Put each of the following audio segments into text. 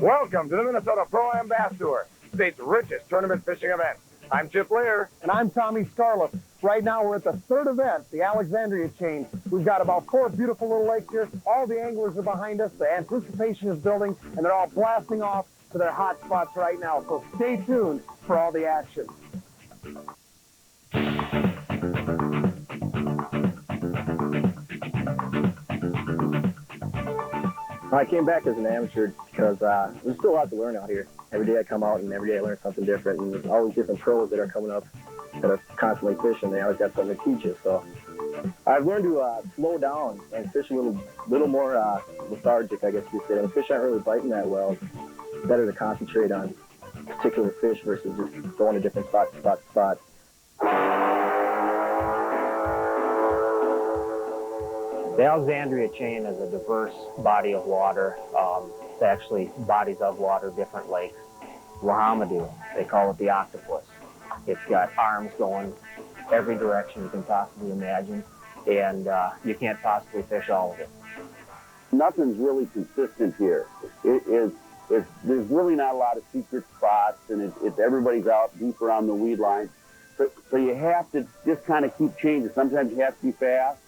Welcome to the Minnesota Pro-Am Bass Tour, state's richest tournament fishing event. I'm Chip Lear. And I'm Tommy Scarlett. Right now we're at the third event, the Alexandria chain. We've got about 4 beautiful little lakes here. All the anglers are behind us. The anticipation is building, and they're all blasting off to their hot spots right now. So stay tuned for all the action. I came back as an amateur because there's still a lot to learn out here. Every day I come out and every day I learn something different, and there's always different pros that are coming up that are constantly fishing. They always got something to teach you. So I've learned to slow down and fish a little more lethargic, I guess you could say. And fish aren't really biting that well. It's better to concentrate on particular fish versus just going to different spot to spot to spot. The Alexandria chain is a diverse body of water. It's actually bodies of water, different lakes. Homme Dieu, they call it the octopus. It's got arms going every direction you can possibly imagine, and you can't possibly fish all of it. Nothing's really consistent here. There's really not a lot of secret spots, and everybody's out deep around the weed line. So you have to just kind of keep changing. Sometimes you have to be fast.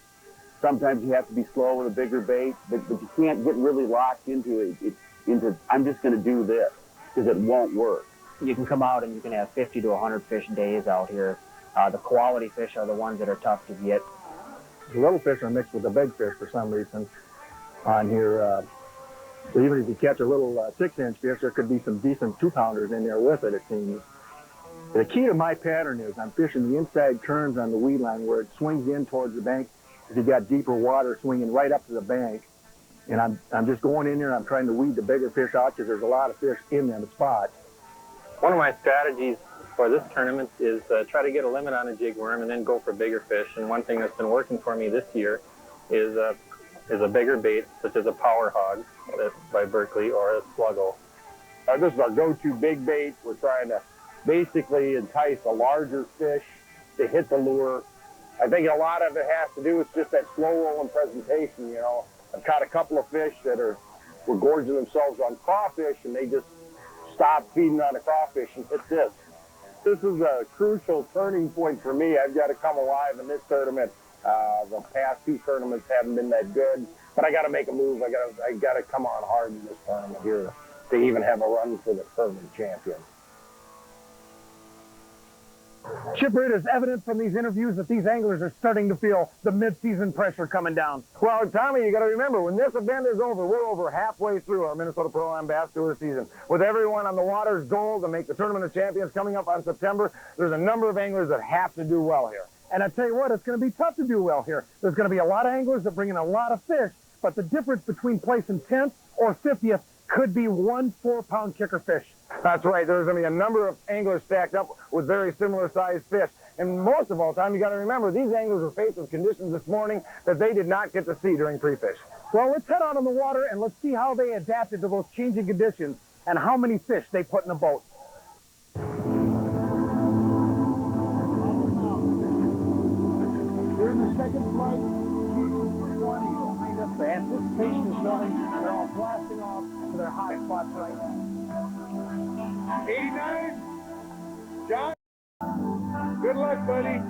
Sometimes you have to be slow with a bigger bait, but you can't get really locked into I'm just going to do this, because it won't work. You can come out and you can have 50 to 100 fish days out here. The quality fish are the ones that are tough to get. The little fish are mixed with the big fish for some reason on here. So even if you catch a little 6-inch fish, there could be some decent 2-pounders in there with it, it seems. The key to my pattern is I'm fishing the inside turns on the weed line where it swings in towards the bank. If you've got deeper water swinging right up to the bank, and I'm just going in there and I'm trying to weed the bigger fish out because there's a lot of fish in them spots. One of my strategies for this tournament is try to get a limit on a jig worm and then go for bigger fish. And one thing that's been working for me this year is a bigger bait, such as a power hog by Burke or a sluggo. This is our go-to big bait. We're trying to basically entice a larger fish to hit the lure. I think a lot of it has to do with just that slow rolling presentation, you know. I've caught a couple of fish that were gorging themselves on crawfish, and they just stopped feeding on the crawfish and hit this. This is a crucial turning point for me. I've got to come alive in this tournament. The past 2 tournaments haven't been that good, but I got to make a move. I got to come on hard in this tournament here to even have a run for the tournament champion. Chip, it is evident from these interviews that these anglers are starting to feel the mid-season pressure coming down. Well, Tommy, you got to remember, when this event is over, we're over halfway through our Minnesota Pro-Am Bass Tour season. With everyone on the water's goal to make the Tournament of Champions coming up on September, there's a number of anglers that have to do well here. And I tell you what, it's going to be tough to do well here. There's going to be a lot of anglers that bring in a lot of fish, but the difference between placing 10th or 50th could be 1 4-pound kicker fish. That's right. There's going to be a number of anglers stacked up with very similar sized fish. And most of all, Tom, you got to remember, these anglers were faced with conditions this morning that they did not get to see during pre-fish. Well, let's head out on the water and let's see how they adapted to those changing conditions and how many fish they put in the boat. We're in the second flight. 220 behind us. The anticipation is building, and they're all blasting off to their hot spots right now. 89. John, good luck, buddy.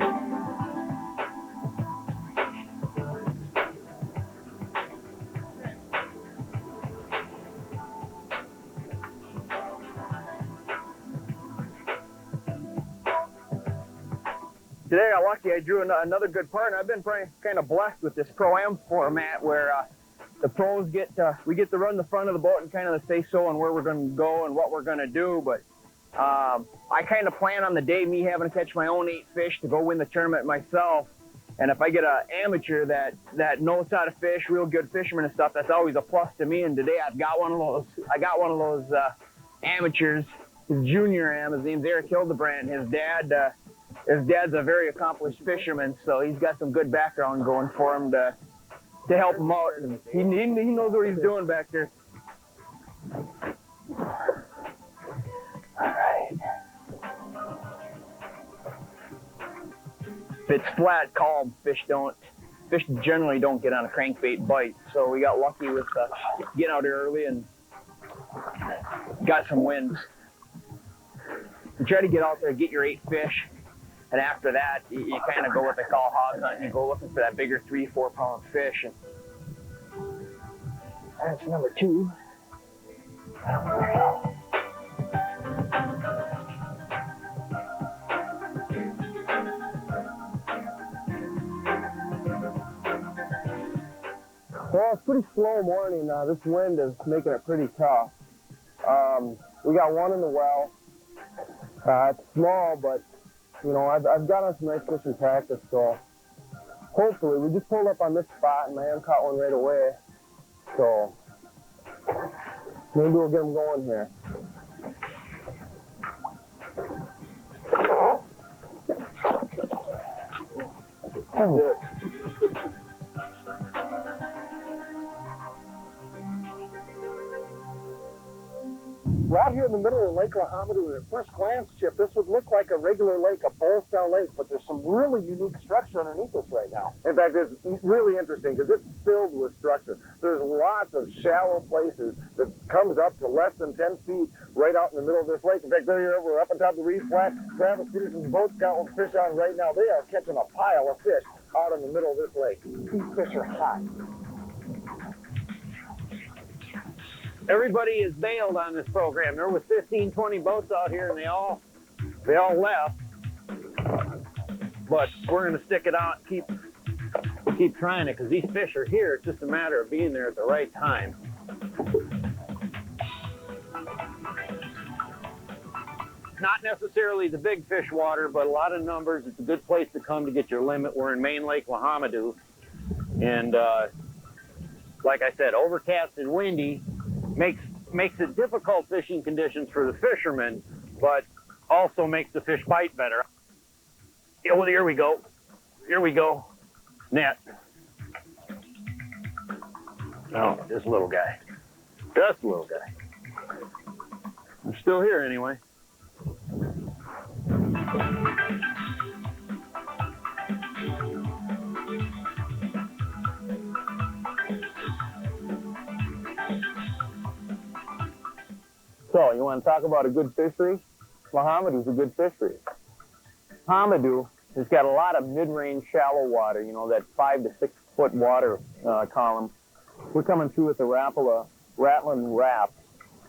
Today I lucky I drew another good partner. I've been kind of blessed with this Pro-Am format where the pros we get to run the front of the boat and kind of say so on where we're going to go and what we're going to do. But I kind of plan on the day me having to catch my own 8 fish to go win the tournament myself. And if I get an amateur that knows how to fish, real good fisherman and stuff, that's always a plus to me. And today I've got one of those. I got one of those amateurs. His junior am. His name's Eric Hildebrand. His dad's a very accomplished fisherman, so he's got some good background going for him to help him out. And he knows what he's doing back there. All right. If it's flat, calm, fish generally don't get on a crankbait bite. So we got lucky with getting out here early and got some winds. You try to get out there, get your 8 fish, and after that, you kind of go what they call hog hunting. You go looking for that bigger 3-4 pound fish. And that's number 2. Well, it's pretty slow morning. This wind is making it pretty tough. We got one in the well. It's small, but you know, I've gotten some nice fish in practice, so hopefully we just pulled up on this spot and man caught one right away. So maybe we'll get them going here. Oh. We're out here in the middle of Lake Lahamadu, and at first glance, Chip, this would look like a regular lake, a bowl-style lake, but there's some really unique structure underneath us right now. In fact, it's really interesting because it's filled with structure. There's lots of shallow places that comes up to less than 10 feet right out in the middle of this lake. In fact, we're up on top of the reef flat. Travis Peterson's boat's got one fish on right now. They are catching a pile of fish out in the middle of this lake. These fish are hot. Everybody is bailed on this program. There was 15, 20 boats out here, and they all left. But we're going to stick it out and keep trying it because these fish are here. It's just a matter of being there at the right time. Not necessarily the big fish water, but a lot of numbers. It's a good place to come to get your limit. We're in main Lake Lahamadu, and like I said, overcast and windy makes it difficult fishing conditions for the fishermen, but also makes the fish bite better. Oh, here we go. Here we go. Net. Oh, this little guy. Just a little guy. I'm still here anyway. So, you want to talk about a good fishery? Lahamadu's a good fishery. Hamadu has got a lot of mid-range shallow water, you know, that 5 to 6 foot water column. We're coming through with the Rattling Raps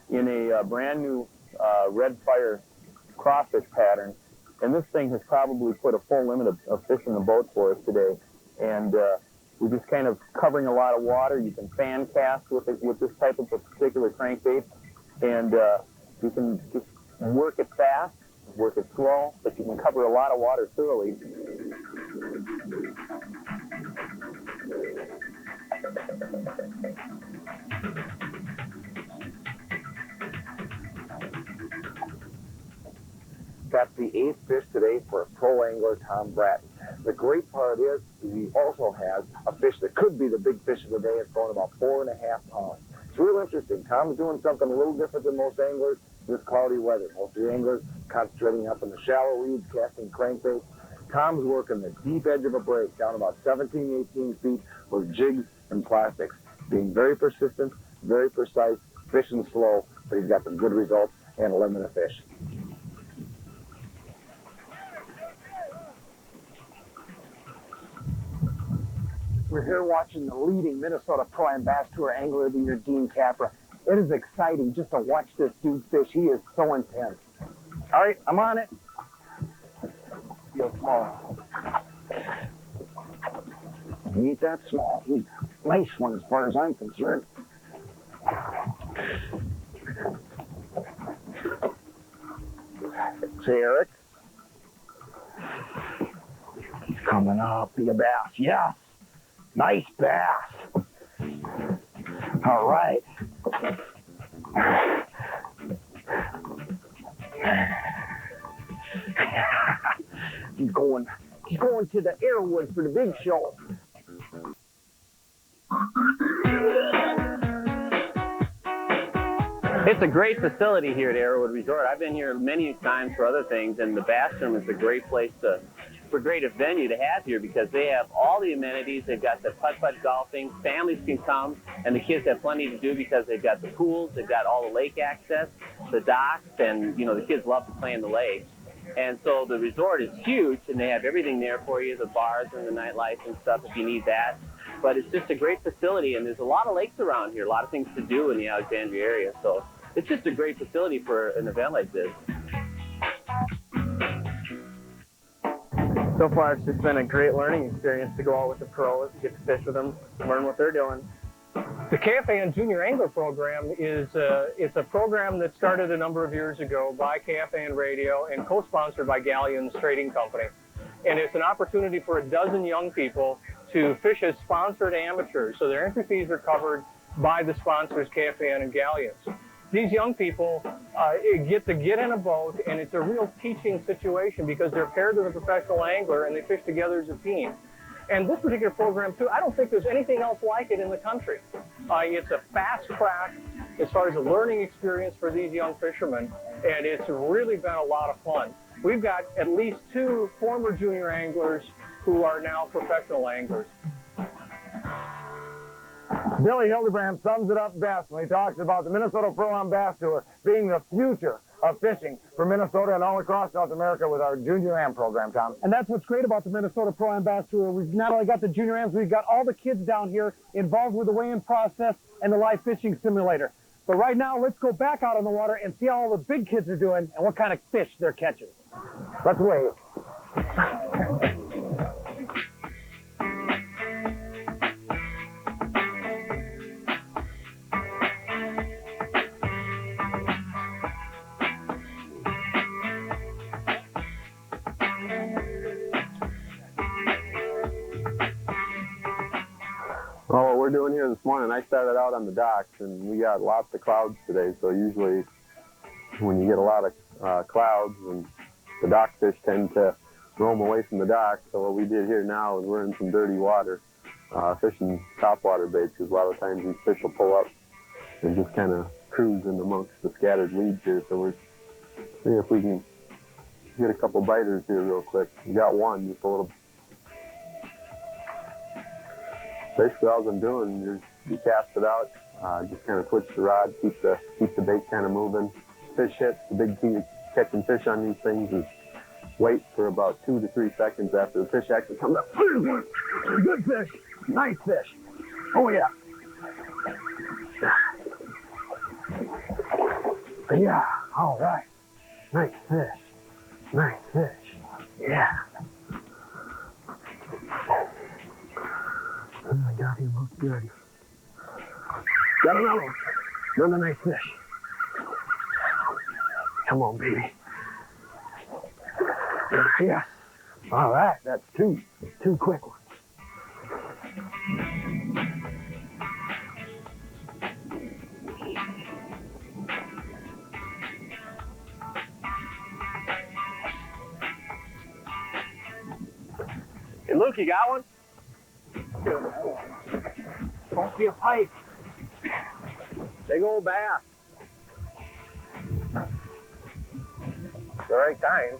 in a brand new red fire crawfish pattern. And this thing has probably put a full limit of fish in the boat for us today. And we're just kind of covering a lot of water. You can fan cast with this type of a particular crankbait. And you can just work it fast, work it slow, but you can cover a lot of water thoroughly. That's the 8th fish today for pro angler Tom Braaten. The great part is he also has a fish that could be the big fish of the day. It's going about 4.5 pounds. It's real interesting. Tom's doing something a little different than most anglers this cloudy weather. Most of the anglers concentrating up in the shallow reeds, casting crankbaits. Tom's working the deep edge of a break down about 17, 18 feet with jigs and plastics. Being very persistent, very precise, fishing slow, but he's got some good results and a limit of fish. We're here watching the leading Minnesota Pro Am Bass Tour Angler of the Year, Dean Capra. It is exciting just to watch this dude fish. He is so intense. All right, I'm on it. Feel small. He ain't that small. He's a nice one as far as I'm concerned. Say, Eric. He's coming up. Be a bass. Yes. Nice bass. All right. He's going to the Airwood for the big show. It's a great facility here at Airwood Resort. I've been here many times for other things, and the bass room is a great place to super great a venue to have here because they have all the amenities. They've got the putt-putt golfing. Families can come, and the kids have plenty to do because they've got the pools, they've got all the lake access, the docks, and, you know, the kids love to play in the lake. And so the resort is huge, and they have everything there for you, the bars and the nightlife and stuff if you need that. But it's just a great facility, and there's a lot of lakes around here, a lot of things to do in the Alexandria area. So it's just a great facility for an event like this. So far, it's just been a great learning experience to go out with the pros, get to fish with them, learn what they're doing. The KFAN Junior Angler Program is it's a program that started a number of years ago by KFAN Radio and co-sponsored by Galleon's Trading Company. And it's an opportunity for a dozen young people to fish as sponsored amateurs. So their entry fees are covered by the sponsors, KFAN and Galleon's. These young people get to get in a boat, and it's a real teaching situation because they're paired with a professional angler and they fish together as a team. And this particular program, too, I don't think there's anything else like it in the country. It's a fast track as far as a learning experience for these young fishermen, and it's really been a lot of fun. We've got at least 2 former junior anglers who are now professional anglers. Billy Hildebrand sums it up best when he talks about the Minnesota Pro-Am Bass Tour being the future of fishing for Minnesota and all across North America with our Junior Am program, Tom. And that's what's great about the Minnesota Pro-Am Bass Tour. We've not only got the junior ams, we've got all the kids down here involved with the weigh-in process and the live fishing simulator. But right now, let's go back out on the water and see how all the big kids are doing and what kind of fish they're catching. Let's wave. Well, what we're doing here this morning, I started out on the docks, and we got lots of clouds today. So usually when you get a lot of clouds, and the dock fish tend to roam away from the dock. So what we did here now is we're in some dirty water, fishing topwater baits, because a lot of times these fish will pull up and just kind of cruise in amongst the scattered weeds here. So we're seeing if we can get a couple biters here real quick. We got one, just a little. Basically, all I'm doing is you cast it out, just kind of twitch the rod, keep the bait kind of moving. Fish hits. The big key to catching fish on these things is wait for about 2 to 3 seconds after the fish actually comes up. Good fish. Nice fish. Oh, yeah. Yeah. All right. Nice fish. Nice fish. Yeah. I got him hooked good. Got another one. Another nice fish. Come on, baby. Yes. All right, that's 2 quick ones. Hey, Luke, you got one? Don't be a pipe. Big old bass. The right kind.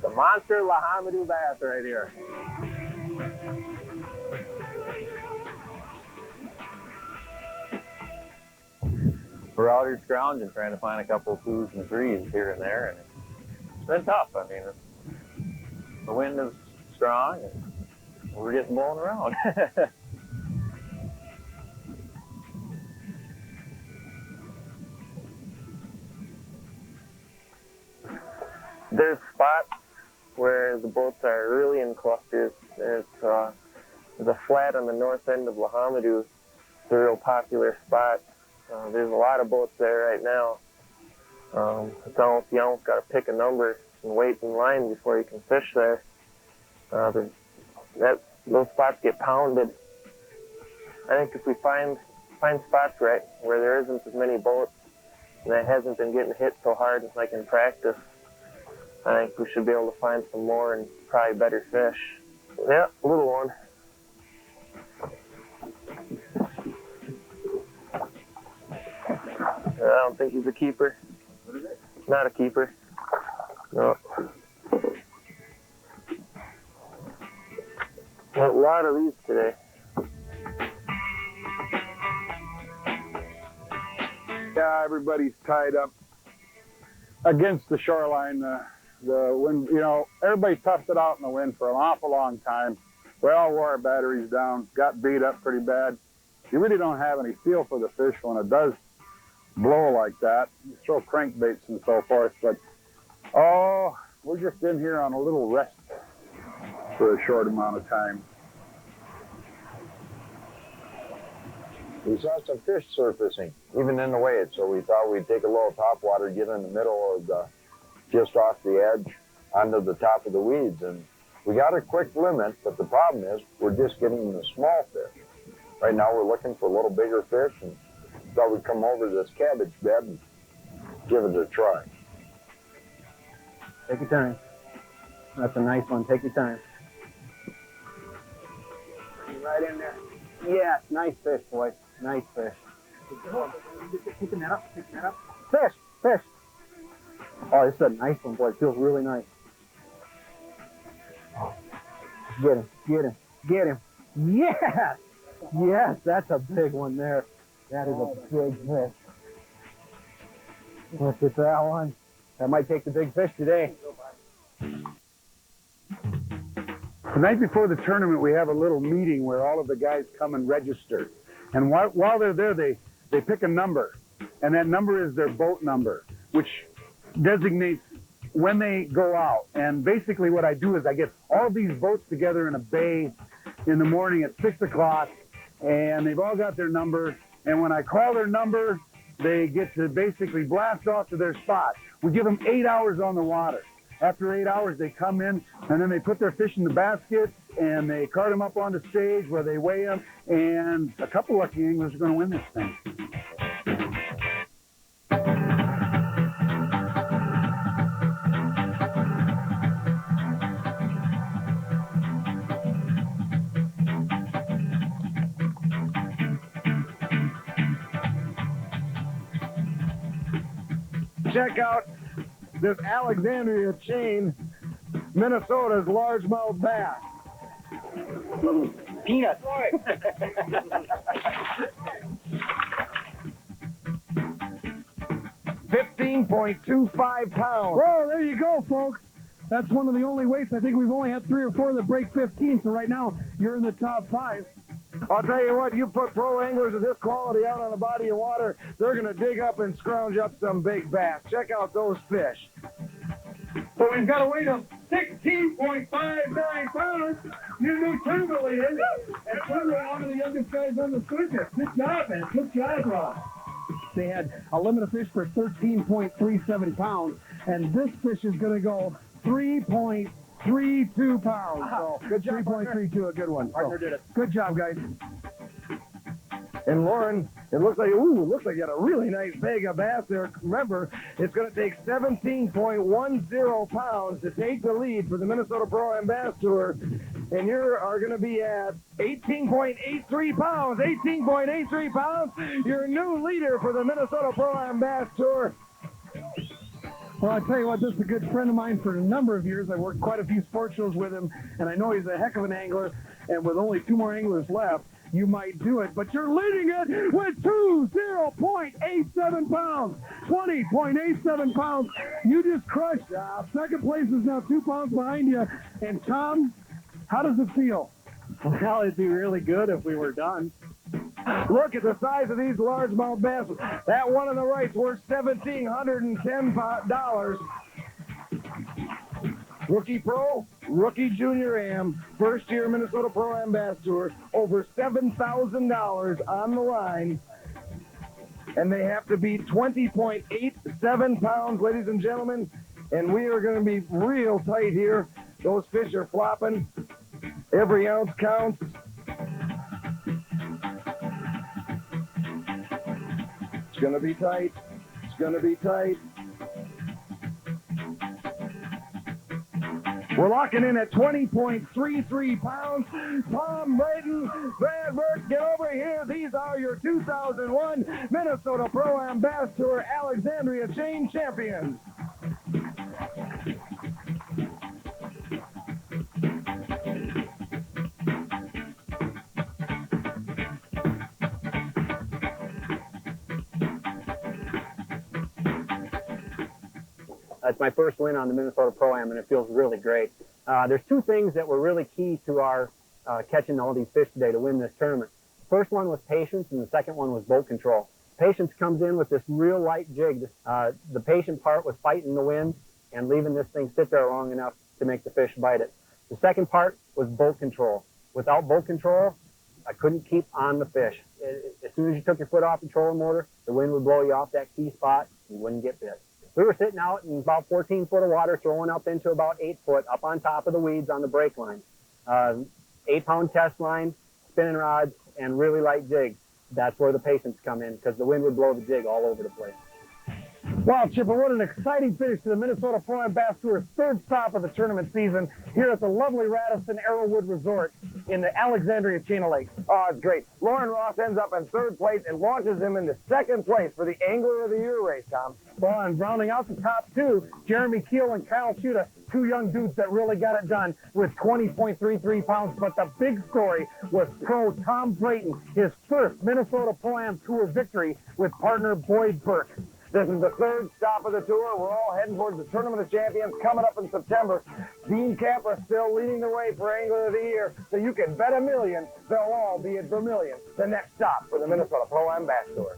The monster Homme Dieu bass right here. We're out here scrounging, trying to find a couple of 2s and 3s here and there, and it's been tough. I mean, the wind is strong, and we're getting blown around. There's spots where the boats are really in clusters. There's a flat on the north end of Homme Dieu. It's a real popular spot. There's a lot of boats there right now. It's almost, you almost got to pick a number and wait in line before you can fish there. Those spots get pounded. I think if we find spots right where there isn't as many boats and it hasn't been getting hit so hard like in practice, I think we should be able to find some more and probably better fish. Yeah, a little one. I don't think he's a keeper. Not a keeper. No. A lot of these today. Yeah, everybody's tied up against the shoreline. The wind, you know, everybody toughed it out in the wind for an awful long time. We all wore our batteries down, got beat up pretty bad. You really don't have any feel for the fish when it does blow like that. You throw crankbaits and so forth, but oh, we're just in here on a little rest for a short amount of time. We saw some fish surfacing, even in the wade, so we thought we'd take a little topwater, get in the middle of the, just off the edge, onto the top of the weeds, and we got a quick limit, but the problem is we're just getting the small fish. Right now we're looking for a little bigger fish, and thought we'd come over to this cabbage bed and give it a try. Take your time. That's a nice one. Take your time. Right in there. Yes, nice fish, boys. Nice fish. Picking that up. Picking that up. Fish. Fish. Oh, this is a nice one, boy. It feels really nice. Get him. Get him. Get him. Yes. Yes, that's a big one there. That is a big fish. Look at that one. That might take the big fish today. The night before the tournament, we have a little meeting where all of the guys come and register. And while they're there, they pick a number. And that number is their boat number, which designates when they go out. And basically what I do is I get all these boats together in a bay in the morning at 6 o'clock, and they've all got their number. And when I call their number, they get to basically blast off to their spot. We give them 8 hours on the water. After 8 hours, they come in, and then they put their fish in the baskets, and they cart them up on the stage where they weigh them, and a couple lucky anglers are going to win this thing. Check out this Alexandria chain, Minnesota's largemouth bass. Peanuts. 15.25 pounds. Well, there you go, folks. That's one of the only weights. I think we've only had 3 or 4 that break 15, so right now you're in the top 5. I'll tell you what, you put pro anglers of this quality out on a body of water, they're going to dig up and scrounge up some big bass. Check out those fish. So we've got a weight of 16.59 pounds. Your new tournament leader, and probably one of the youngest guys on the circuit. Good job, man. Good job, Rob. They had a limit of fish for 13.37 pounds, and this fish is going to go 3.32 pounds. So good job, 3.32, a good one. Partner did it. Good job, guys. And Lauren, it looks like you got a really nice bag of bass there. Remember, it's going to take 17.10 pounds to take the lead for the Minnesota Pro-Am Bass Tour. And you are going to be at 18.83 pounds. 18.83 pounds. Your new leader for the Minnesota Pro-Am Bass Tour. Well, I tell you what, this is a good friend of mine for a number of years. I worked quite a few sports shows with him, and I know he's a heck of an angler. And with only 2 more anglers left, you might do it. But you're leading it with 20.87 pounds. 20.87 pounds. You just crushed. Second place is now 2 pounds behind you. And Tom, how does it feel? Well, it'd be really good if we were done. Look at the size of these largemouth bass. That one on the right's worth $1,710. Rookie Pro, Rookie Junior Am, first year Minnesota Pro-Am Bass Tour, over $7,000 on the line. And they have to be 20.87 pounds, ladies and gentlemen. And we are going to be real tight here. Those fish are flopping. Every ounce counts. It's going to be tight. It's going to be tight. We're locking in at 20.33 pounds. Tom Braaten, Brad Burke, get over here. These are your 2001 Minnesota Pro-Am Bass Tour Alexandria Chain champions. That's my first win on the Minnesota Pro-Am, and it feels really great. There's two things that were really key to our catching all these fish today to win this tournament. The first one was patience, and the second one was boat control. Patience comes in with this real light jig. The patient part was fighting the wind and leaving this thing sit there long enough to make the fish bite it. The second part was boat control. Without boat control, I couldn't keep on the fish. As soon as you took your foot off the trolling motor, the wind would blow you off that key spot, and you wouldn't get bit. We were sitting out in about 14 foot of water, throwing up into about 8 foot, up on top of the weeds on the brake line. 8-pound test line, spinning rods, and really light jigs. That's where the patience come in, because the wind would blow the jig all over the place. Wow, Chipper, what an exciting finish to the Minnesota Pro-Am Bass Tour's third stop of the tournament season here at the lovely Radisson Arrowwood Resort in the Alexandria chain of lakes. Oh, it's great. Lauren Ross ends up in third place and launches him into second place for the Angler of the Year race, Tom. Well, and rounding out the top two, Jeremy Keel and Kyle Schuta, two young dudes that really got it done with 20.33 pounds. But the big story was pro Tom Braaten, his first Minnesota Pro-Am Tour victory with partner Boyd Burke. This is the third stop of the tour. We're all heading towards the Tournament of Champions coming up in September. Dean Capra still leading the way for Angler of the Year, so you can bet $1 million they'll all be at Vermilion, the next stop for the Minnesota Pro-Am Bass Tour.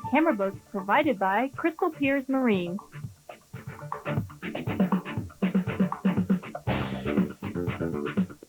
Camera boats provided by Crystal Piers Marine.